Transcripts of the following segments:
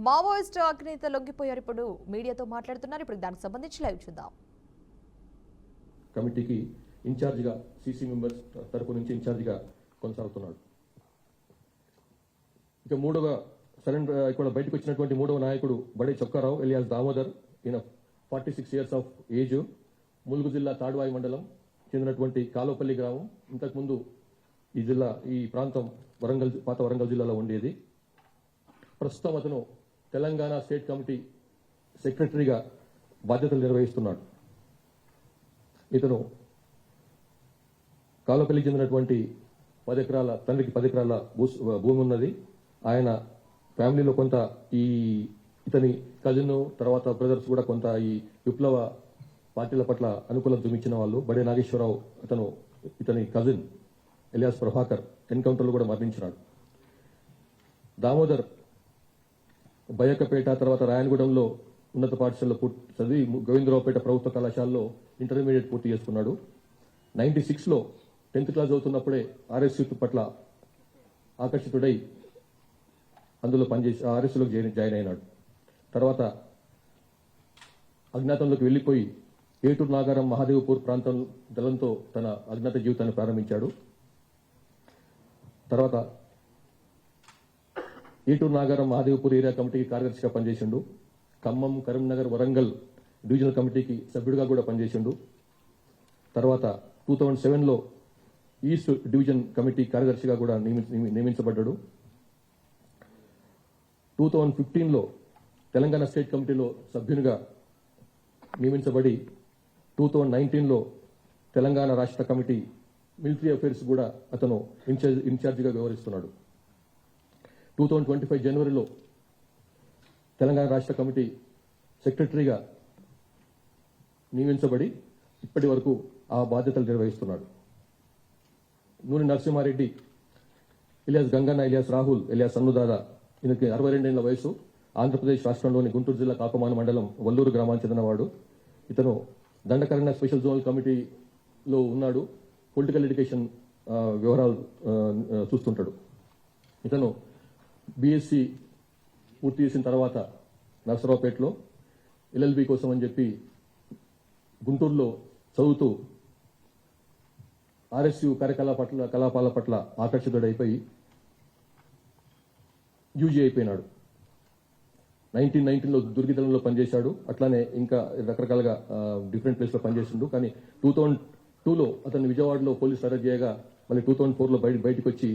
Maoist అగ్నేత లొంగిపోయారు. ఇప్పుడు మీడియాతో మాట్లాడుతున్నారు. ఇప్పుడు దానికి సంబంధించి లైవ్ చూద్దాం. కమిటీకి ఇన్ఛార్జిగా సీసీ మెంబర్స్ తరపు నుంచి ఇన్ఛార్జిగా కొనసాగుతున్నాడు. ఇక మూడవ సరెండర్ ఇక్కడ బయటకు వచ్చినటువంటి మూడవ నాయకుడు బడే చొక్కారావు ఎలియాస్ దామోదర్. ఈయన 46 years ఆఫ్ ఏజ్, ములుగు జిల్లా తాడ్వాయి మండలం చెందినటువంటి కాలోపల్లి గ్రామం. ఇంతకుముందు ఈ ప్రాంతం పాత వరంగల్ జిల్లాలో ఉండేది. ప్రస్తుతం అతను తెలంగాణ స్టేట్ కమిటీ సెక్రటరీగా బాధ్యతలు నిర్వహిస్తున్నాడు. ఇతను కాలోపల్లికి చెందినటువంటి 10 ఎకరాల తండ్రికి 10 ఎకరాల భూమి ఉన్నది. ఆయన ఫ్యామిలీలో కొంత ఇతని కజిన్ తర్వాత బ్రదర్స్ కూడా కొంత ఈ విప్లవ పార్టీల పట్ల అనుకూలం చూపించిన వాళ్ళు. బడే నాగేశ్వరరావు ఇతని కజిన్ ఎలియాస్ ప్రభాకర్ ఎన్కౌంటర్లో కూడా మరణించినాడు. దామోదర్ బయ్యక్కపేట తర్వాత రాయనగూడెంలో ఉన్నత పాఠశాలలో చదివి గోవిందరావుపేట ప్రభుత్వ కళాశాలలో ఇంటర్మీడియట్ పూర్తి చేసుకున్నాడు. 96లో 10th క్లాస్ చదువుతున్నప్పుడే ఆర్ఎస్యూ పట్ల ఆకర్షితుడై అందులో పనిచేసి ఆర్ఎస్యూలోకి జాయిన్ అయినాడు. తర్వాత అజ్ఞాతంలోకి వెళ్లిపోయి ఏటూరు నాగారం మహాదేవపూర్ ప్రాంతం దళంతో తన అజ్ఞాత జీవితాన్ని ప్రారంభించాడు. తర్వాత ఏటూరు నాగారం మహాదేవపూర్ ఏరియా కమిటీకి కార్యదర్శిగా పనిచేసిండు. ఖమ్మం, కరీంనగర్, వరంగల్ డివిజనల్ కమిటీకి సభ్యుడిగా కూడా పనిచేసిండు. తర్వాత 2007లో ఈస్ట్ డివిజన్ కమిటీ కార్యదర్శిగా కూడా నియమించబడ్డాడు. 2015లో తెలంగాణ స్టేట్ కమిటీలో సభ్యునిగా నియమించబడి 2019లో తెలంగాణ రాష్ట్ర కమిటీ మిలిటరీ అఫైర్స్ కూడా అతను ఇన్ఛార్జిగా వ్యవహరిస్తున్నాడు. 2025 జనవరిలో తెలంగాణ రాష్ట్ర కమిటీ సెక్రటరీగా నియమించబడి ఇప్పటి వరకు ఆ బాధ్యతలు నిర్వహిస్తున్నాడు. నూనె నరసింహారెడ్డి, ఇలియాస్ గంగన్న, ఇలియాస్ రాహుల్, ఇలియాస్ అన్నుదాదా. ఈయనకి 62 ఏళ్ల వయసు. ఆంధ్రప్రదేశ్ రాష్ట్రంలోని గుంటూరు జిల్లా కాకమాన మండలం వల్లూరు గ్రామానికి చెందినవాడు. ఇతను దండకరణ స్పెషల్ జోనల్ కమిటీలో ఉన్నాడు. పొలిటికల్ ఎడ్యుకేషన్ వ్యవహారాలు చూస్తుంటాడు. ఇతను బీఎస్సీ పూర్తి చేసిన తర్వాత నరసరావుపేటలో ఎల్ఎల్బి కోసం అని చెప్పి గుంటూరులో చదువుతూ ఆర్ఎస్యూ కలాపాల పట్ల ఆకర్షితుడైపోయి యూజీ అయిపోయినాడు. 1919లో దుర్గితలంలో పనిచేశాడు. అట్లానే ఇంకా రకరకాలుగా డిఫరెంట్ ప్లేస్ లో పనిచేసిండు. కానీ 2002లో అతన్ని విజయవాడలో పోలీసులు అరెస్ట్ చేయగా మళ్ళీ 2004లో బయటకు వచ్చి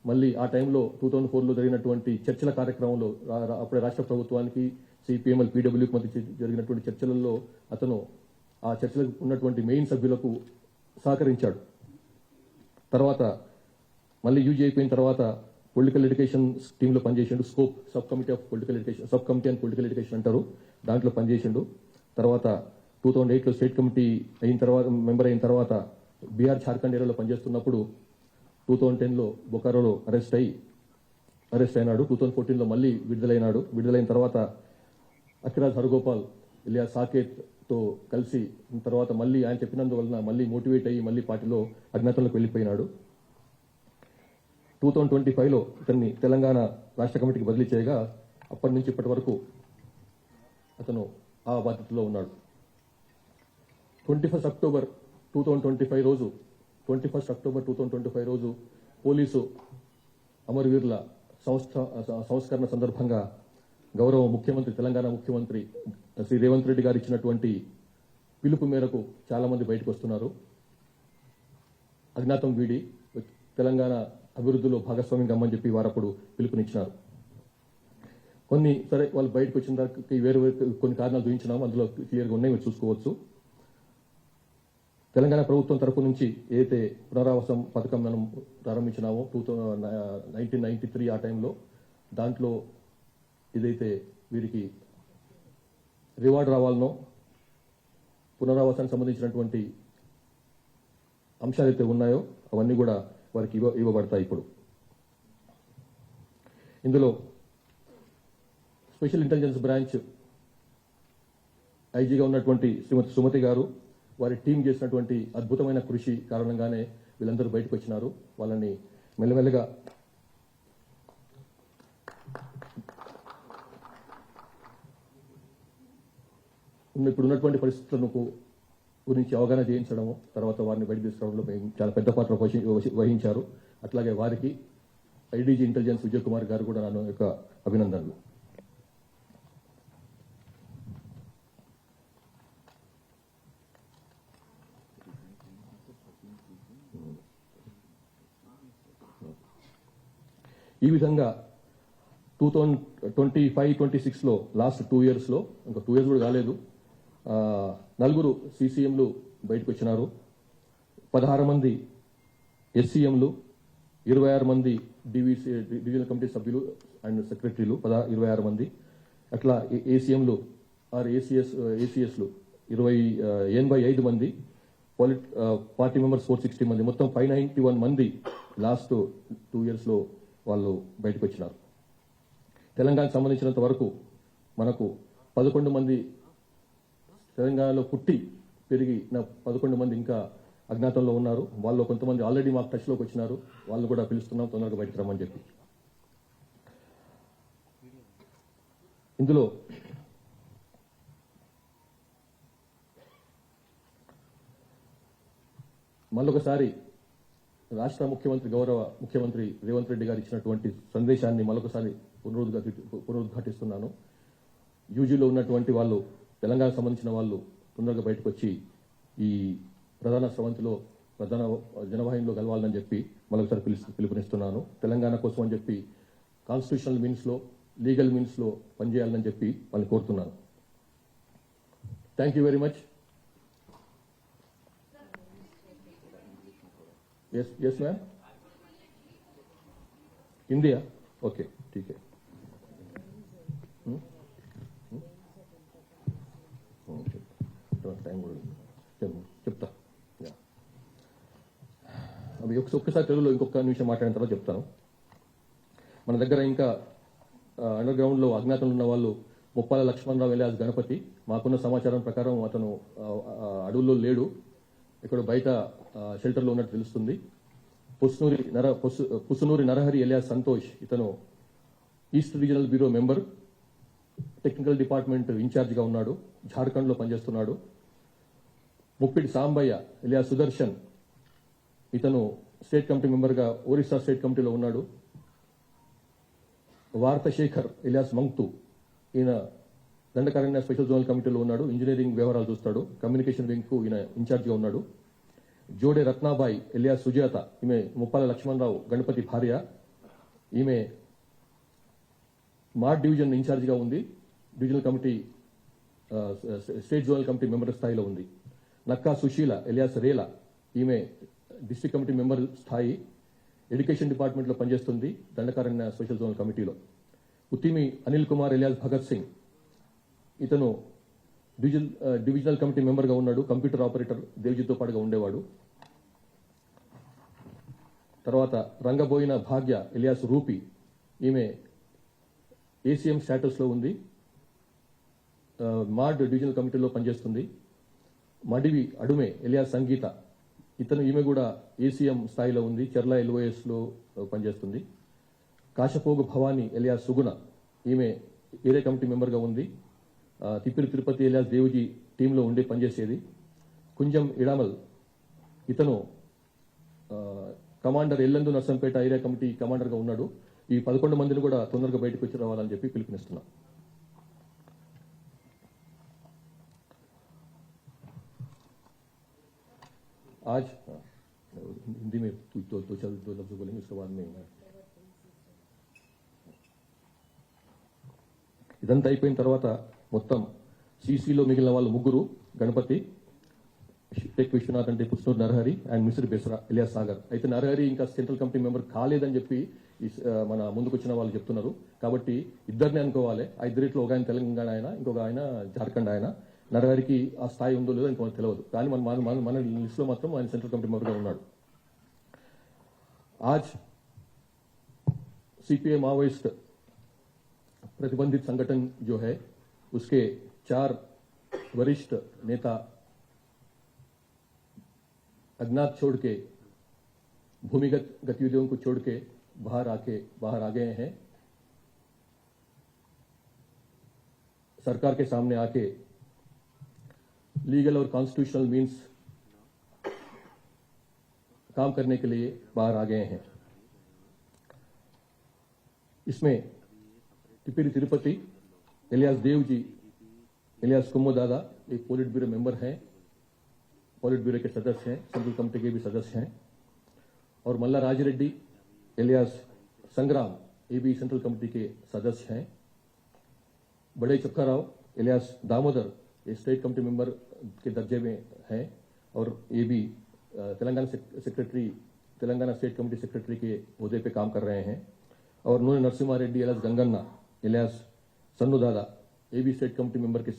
మళ్ళీ ఆ టైంలో 2004లో జరిగినటువంటి చర్చల కార్యక్రమంలో అప్పుడే రాష్ట్ర ప్రభుత్వానికి సిపిఎంఎల్ పీడబ్ల్యూకి మధ్య జరిగినటువంటి చర్చలలో అతను ఆ చర్చలకు ఉన్నటువంటి మెయిన్ సభ్యులకు సహకరించాడు. తర్వాత మళ్ళీ యూజీ అయిపోయిన తర్వాత పొలిటికల్ ఎడ్యుకేషన్ టీంలో పనిచేసిండు. Scope sub committee of political education, sub committee and political education అంటారు, దాంట్లో పనిచేసిండు. తర్వాత 2008లో స్టేట్ కమిటీ మెంబర్ అయిన తర్వాత బీహార్, ఝార్ఖండ్ ఏరియాలో పనిచేస్తున్నప్పుడు 2010లో బొకారోలో అరెస్ట్ అయినాడు. 2014లో మళ్ళీ విడుదలైనాడు. విడుదలైన తర్వాత అఖిరాజ్ హరగోపాల్, ఇలియాస్ సాకేత్ తో కలిసి తర్వాత మళ్ళీ ఆయన చెప్పినందువలన మళ్ళీ మోటివేట్ అయ్యి మళ్ళీ పార్టీలో అజ్ఞాతంలోకి వెళ్లిపోయినాడు. 2025లో ఇతన్ని తెలంగాణ రాష్ట్ర కమిటీకి బదిలీ చేయగా అప్పటి నుంచి ఇప్పటి వరకు అతను ఆ బాధ్యతలో ఉన్నాడు. 21 అక్టోబర్ 2025 రోజు పోలీసు అమరవీరుల సంస్కరణ సందర్భంగా గౌరవ ముఖ్యమంత్రి, తెలంగాణ ముఖ్యమంత్రి శ్రీ రేవంత్ రెడ్డి గారు ఇచ్చినటువంటి పిలుపు మేరకు చాలా మంది బయటకు వస్తున్నారు. అజ్ఞాతం వీడి తెలంగాణ అభివృద్ధిలో భాగస్వామ్యం కమ్మని చెప్పి వారప్పుడు పిలుపునిచ్చినారు. సరే వాళ్ళు బయటకు వచ్చిన దానికి వేరు కొన్ని కారణాలు చూపించినాము. అందులో క్లియర్గా ఉన్నాయి, మీరు చూసుకోవచ్చు. తెలంగాణ ప్రభుత్వం తరపు నుంచి ఏదైతే పునరావాసం పథకం మనం ప్రారంభించినామో 1993 ఆ టైంలో, దాంట్లో ఏదైతే వీరికి రివార్డ్ రావాలనో పునరావాసానికి సంబంధించినటువంటి అంశాలు అయితే ఉన్నాయో అవన్నీ కూడా వారికి ఇవ్వబడతాయి. ఇప్పుడు ఇందులో స్పెషల్ ఇంటెలిజెన్స్ బ్రాంచ్ ఐజీగా ఉన్నటువంటి శ్రీమతి సుమతి గారు, వారి టీం చేసినటువంటి అద్భుతమైన కృషి కారణంగానే వీళ్ళందరూ బయటకు వచ్చినారు. వాళ్ళని మెల్లమెల్లగా ఇప్పుడు ఉన్నటువంటి పరిస్థితులకు గురించి అవగాహన చేయించడము, తర్వాత వారిని బయట తీసుకురావడంలో చాలా పెద్ద పాత్ర వహించారు. అట్లాగే వారికి ఐడీజీ ఇంటెలిజెన్స్ విజయ్ కుమార్ గారు కూడా నా యొక్క అభినందనలు. ఈ విధంగా 2025-26లో లాస్ట్ 2 yearsలో, ఇంకా 2 years కూడా కాలేదు, 4 సీసీఎంలు బయటకు వచ్చినారు. 16 మంది ఎస్సీఎంలు, 26 మంది డివిజనల్ కమిటీ సభ్యులు అండ్ సెక్రటరీలు, 26 మంది. అట్లా ఏసీఎంలు ఆర్ ఏసీఎస్లు 85 మంది, పార్టీ మెంబర్స్ 460 మంది, మొత్తం 591 మంది లాస్ట్ 2 yearsలో వాళ్ళు బయటకు వచ్చినారు. తెలంగాణకు సంబంధించినంత వరకు మనకు 11 మంది తెలంగాణలో పుట్టి పెరిగిన 11 మంది ఇంకా అజ్ఞాతంలో ఉన్నారు. వాళ్ళు కొంతమంది ఆల్రెడీ మాకు టచ్లోకి వచ్చినారు. వాళ్ళు కూడా పిలుస్తున్నాం తొందరగా బయటకు రమ్మని చెప్పి. ఇందులో మళ్ళొకసారి రాష్ట్ర ముఖ్యమంత్రి, గౌరవ ముఖ్యమంత్రి రేవంత్ రెడ్డి గారు ఇచ్చినటువంటి సందేశాన్ని మరొకసారి పునరుద్ఘాటిస్తున్నాను. యూజీలో ఉన్నటువంటి వాళ్ళు, తెలంగాణకు సంబంధించిన వాళ్ళు తొందరగా బయటకు వచ్చి ఈ ప్రధాన స్రవంతిలో, ప్రధాన జనవాహినిలో కలవాలని చెప్పి మరొకసారి పిలుపునిస్తున్నాను. తెలంగాణ కోసం అని చెప్పి కాన్స్టిట్యూషనల్ మీన్స్లో, లీగల్ మీన్స్లో పనిచేయాలని చెప్పి వాళ్ళని కోరుతున్నాను. Thank you very much. Yes ma'am, India okay ठीक है. టైం కూడా చెప్తా. అవి ఒక్కసారి తెలుగులో ఇంకొక నిమిషం మాట్లాడిన తర్వాత చెప్తాను. మన దగ్గర ఇంకా అండర్ గ్రౌండ్లో అజ్ఞాతంలో ఉన్న వాళ్ళు ముప్పాల లక్ష్మణరావు ఎలియాస్ గణపతి. మాకున్న సమాచారం ప్రకారం అతను అడవుల్లో లేడు, ఇక్కడ బయట షెల్టర్లో ఉన్నట్టు తెలుస్తుంది. పుసునూరి నరహరి ఎలియాస్ సంతోష్, ఇతను east regional bureau member, technical department ఇన్ఛార్జిగా ఉన్నాడు, జార్ఖండ్లో పనిచేస్తున్నాడు. ముప్పిడి సాంబయ్య ఎలియాస్ సుదర్శన్, ఇతను స్టేట్ కమిటీ మెంబర్గా ఒరిస్సా స్టేట్ కమిటీలో ఉన్నాడు. వార్త శేఖర్ ఎలియాస్ మంక్తు, ఈయన దండకారణ్య స్పెషల్ జోనల్ కమిటీలో ఉన్నాడు, ఇంజనీరింగ్ వ్యవహారాలు చూస్తాడు, కమ్యూనికేషన్ వింగ్ కు ఈయన ఇన్ఛార్జిగా ఉన్నాడు. జోడే రత్నాబాయి ఎలియాస్ సుజాత, ఈమె ముప్పాల లక్ష్మణరావు గణపతి భార్య, ఈమె మార్డ్ డివిజన్ ఇన్ఛార్జిగా ఉంది, divisional committee state zonal committee member స్థాయిలో ఉంది. నక్కా సుశీల ఎలియాస్ రేలా, ఈమె డిస్ట్రిక్ట్ కమిటీ మెంబర్ స్థాయి, ఎడ్యుకేషన్ డిపార్ట్మెంట్లో పనిచేస్తుంది, దండకారణ్య స్పెషల్ జోనల్ కమిటీలో. ఉత్తిమి అనిల్ కుమార్ ఎలియాస్ భగత్ సింగ్, ఇతను డివిజనల్ కమిటీ మెంబర్గా ఉన్నాడు, కంప్యూటర్ ఆపరేటర్ దేవ్జీతో పాటుగా ఉండేవాడు. తర్వాత రంగబోయిన భాగ్య ఎలియాస్ రూపి, ఈమె ఏసీఎం స్టేటస్లో ఉంది, మార్డ్ డివిజనల్ కమిటీలో పనిచేస్తుంది. మడివి అడుమే ఎలియాస్ సంగీత, ఈమె కూడా ఏసీఎం స్థాయిలో ఉంది, చెర్ల ఎల్ఓఎస్లో పనిచేస్తుంది. కాశపోగు భవానీ ఎలియాస్ సుగుణ, ఈమె ఏరియా కమిటీ మెంబర్గా ఉంది, తిప్పిరి తిరుపతి ఎలియాస్ దేవుజీ టీంలో ఉండి పనిచేసేది. కుంజం ఇడామల్, ఇతను commander Yellandu Narsampet area committee కమాండర్గా ఉన్నాడు. ఈ 11 మందిని కూడా తొందరగా బయటకు వచ్చి రావాలని చెప్పి పిలుపునిస్తున్నాం. आज हिंदी में दो लफ्ज बोलेंगे, उसके बाद में ఇదంతా అయిపోయిన తర్వాత మొత్తం సీసీలో మిగిలిన వాళ్ళు ముగ్గురు, గణపతి, టెక్ విశ్వనాథ్ అంటే పుష్నూర్ నరహరి అండ్ మిస్రి బెసరా ఎలియాస్ సాగర్. అయితే నరహరి ఇంకా సెంట్రల్ కమిటీ మెంబర్ కాలేదని చెప్పి మన ముందుకు వచ్చిన వాళ్ళు చెప్తున్నారు. కాబట్టి ఇద్దరిని అనుకోవాలి. ఆ ఇద్దరిట్లో ఒక ఆయన తెలంగాణ ఆయన, ఇంకొక ఆయన జార్ఖండ్ ఆయన. నరహరికి ఆ స్థాయి ఉందో లేదో ఇంకొక తెలియదు, కానీ మన లిస్టులో మాత్రం ఆయన సెంట్రల్ కమిటీ మెంబర్గా ఉన్నాడు. आज सीपीआई माओवाइस्ट प्रतिबंधित संगठन जो है, उसके 4 वरिष्ठ नेता अज्ञात छोड़ के, भूमिगत गतिविधियों को छोड़ के बाहर आ गए हैं. सरकार के सामने आके लीगल और कॉन्स्टिट्यूशनल मीन्स काम करने के लिए बाहर आ गए हैं। इसमें टिप्परी तिरुपति एलियास देव जी एलियास कुम्मो दादा एक पोलिट ब्यूरो मेंबर हैं, पोलिट ब्यूरो के सदस्य हैं, सेंट्रल कमेटी के भी सदस्य हैं। और मल्ला राजरेड्डी एलियास संग्राम ये भी सेंट्रल कमेटी के सदस्य हैं। बड़े चक्का राव एलियास दामोदर ये स्टेट कमेटी मेंबर के दर्जे में हैं और ये भी तेलंगाना स्टेट कमेटी सेक्रेटरी के ओहदे पे काम कर रहे हैं। और नूने नरसिम्हा रेड्डी एलियास गंगन्ना एलियास सन्नू दादा ये भी स्टेट कमेटी मेंबर के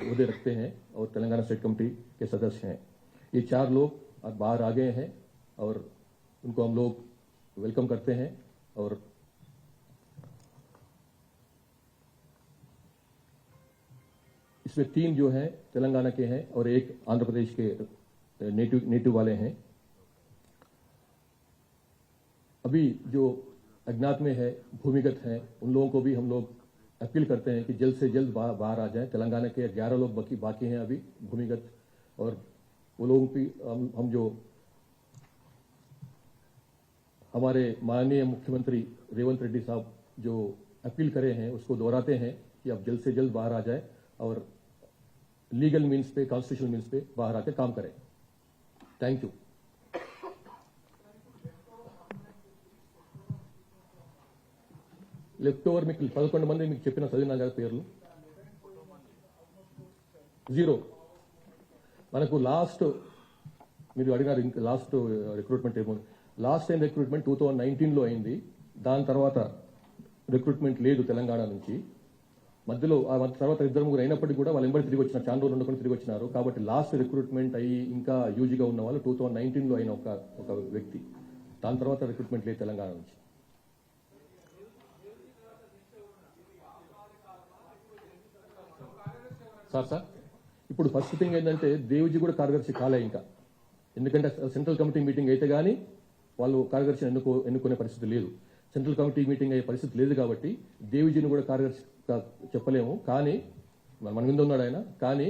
ओहदे रखते हैं और तेलंगाना स्टेट कमेटी के सदस्य हैं। ये 4 लोग अब बाहर आ गए हैं और उनको हम लोग वेलकम करते हैं। और इसमें 3 जो हैं तेलंगाना के हैं और 1 आंध्र प्रदेश के नेटिव वाले हैं। अभी जो अज्ञात में है, भूमिगत हैं, उन लोगों को भी हम लोग अपील करते हैं कि जल्द से जल्द बाहर आ जाएं। तेलंगाना के 11 लोग बाकी हैं अभी भूमिगत, और वो लोगों की हम जो हमारे माननीय मुख्यमंत्री रेवंत रेड्डी साहब जो अपील करे हैं उसको दोहराते हैं कि आप जल्द से जल्द बाहर आ जाए और लीगल मीन्स पे, कॉन्स्टिट्यूशनल मीन्स पे बाहर आकर काम करें। Thank you. లెఫ్ట్ ఓవర్ మీకు 11 మంది మీకు చెప్పిన చదివినా కదా పేర్లు. 0 మనకు లాస్ట్ మీరు అడిగారు ఇంకా లాస్ట్ రిక్రూట్మెంట్ ఏమో. లాస్ట్ టైం రిక్రూట్మెంట్ 2019లో అయింది. దాని తర్వాత రిక్రూట్మెంట్ లేదు తెలంగాణ నుంచి. మధ్యలో ఆ తర్వాత 2-3 అయినప్పటికీ కూడా వాళ్ళు ఎంబడి తిరిగి వచ్చినారు, చాలా రోజులు ఉండకుండా తిరిగి వచ్చినారు. కాబట్టి లాస్ట్ రిక్రూట్మెంట్ అయ్యి ఇంకా యూజీగా ఉన్న వాళ్ళు 2019లో అయిన ఒక వ్యక్తి. దాని తర్వాత రిక్రూట్మెంట్ లేదు తెలంగాణ నుంచి. సార్ ఇప్పుడు ఫస్ట్ థింగ్ ఏంటంటే దేవ్జీ కూడా కార్యదర్శి కాలే ఇంకా. ఎందుకంటే సెంట్రల్ కమిటీ మీటింగ్ అయితే గానీ వాళ్ళు కార్యదర్శిని ఎన్నుకునే పరిస్థితి లేదు. సెంట్రల్ కమిటీ మీటింగ్ అయ్యే పరిస్థితి లేదు కాబట్టి దేవ్జీని కూడా కార్యదర్శి చెప్పలేము. కానీ మన మీద ఉన్నాడు ఆయన, కానీ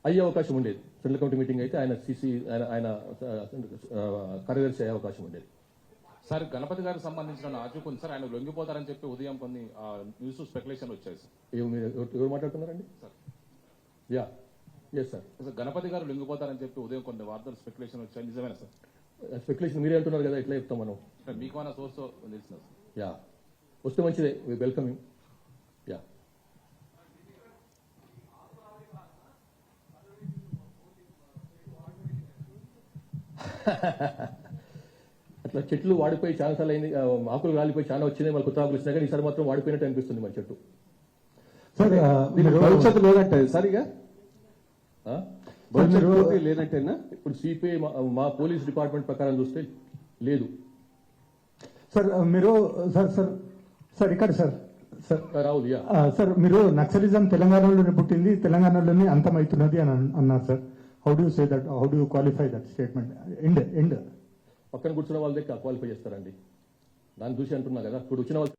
అయ్యే అవకాశం ఉండేది. సెంట్రల్ కమిటీ మీటింగ్ అయితే ఆయన ఆయన కార్యదర్శి అయ్యే అవకాశం ఉండేది. సార్ గణపతి గారికి సంబంధించిన ఆచూకుంది సార్, ఆయన లొంగిపోతారని చెప్పి ఉదయం కొన్ని న్యూస్ స్పెక్యులేషన్ వచ్చాయి సార్. ఎవరు మాట్లాడుతున్నారండి? Yeah yes sir. గణపతి గారు లొంగిపోతారని చెప్పి ఉదయం కొన్ని వార్తలు స్పెక్యులేషన్ వచ్చాయి, నిజమేనా సార్? స్పెక్యులేషన్ మీరే అంటున్నారు కదా, ఎట్లా చెప్తాం మనం? మీకు ఏమైనా సోర్స్ తెలిసిన? యా వస్తే మంచిదే, వెల్కమ్ హిమ్. యా అట్లా చెట్లు వాడిపోయి చాలా సార్లు అయింది, ఆకులు రాలిపోయి చాలా వచ్చినాయి, మళ్ళీ కొత్త ఆకులు వచ్చినాయి. కానీ ఈసారి మాత్రం వాడిపోయినట్టు అనిపిస్తుంది మన చెట్టు. సార్ భవిష్యత్తు లేదంటే సార్, ఇక భవిష్యత్తు లేదంటేనా? ఇప్పుడు సిపిఐ మా పోలీస్ డిపార్ట్మెంట్ ప్రకారం చూస్తే లేదు సార్. మీరు సార్ సార్ సార్ ఇక్కడ sir sir Rahul. Yeah sir, మీరు నక్సలిజం తెలంగాణలోనే పుట్టింది, తెలంగాణలోనే అంతమవుతున్నది అని అన్నారు sir. How do say that, how do qualify that statement? End పక్కన కూర్చున్న వాళ్ళ దగ్గర క్వాలిఫై చేస్తారండి. దాన్ని చూసి అంటున్నా కదా. ఇప్పుడు వచ్చిన వాళ్ళు